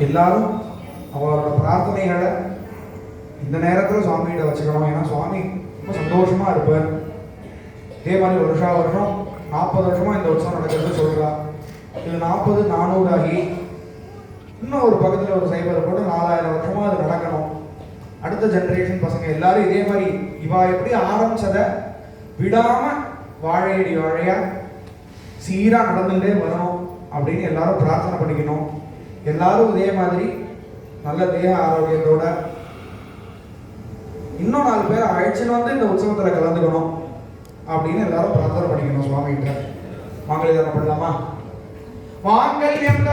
எல்லாரும் அவரோட பிரார்த்தனைகளை இந்த நேரத்தில் சுவாமிகிட்ட வச்சுக்கணும். ஏன்னா சுவாமி ரொம்ப சந்தோஷமா இருப்பார். இதே மாதிரி வருஷம் 40 வருஷமா இந்த உற்சவம் நடக்கிறது சொல்றா. இது 40 400 ஆகி இன்னும் ஒரு பக்கத்தில் ஒரு சைபர் போட்டு 4000 வருஷமா அது நடக்கணும். அடுத்த ஜெனரேஷன் பசங்க எல்லாரும் இதே மாதிரி இவா எப்படி ஆரம்பிச்சதை விடாம வாழையடி வாழையா சீரா நடந்துட்டே வரணும் அப்படின்னு எல்லாரும் பிரார்த்தனை பண்ணிக்கணும். எல்லாரும் இதே மாதிரி நல்ல தேக ஆரோக்கியத்தோட இன்னும் 4 பேர் அழைச்சுன்னு வந்து இந்த உற்சவத்தில் கலந்துக்கணும் அப்படின்னு எல்லாரும் பிரார்த்தனை பண்ணிக்கணும் சுவாமிகிட்ட. மாங்கல்யம் பண்ணலாமா? மாங்கல்யம்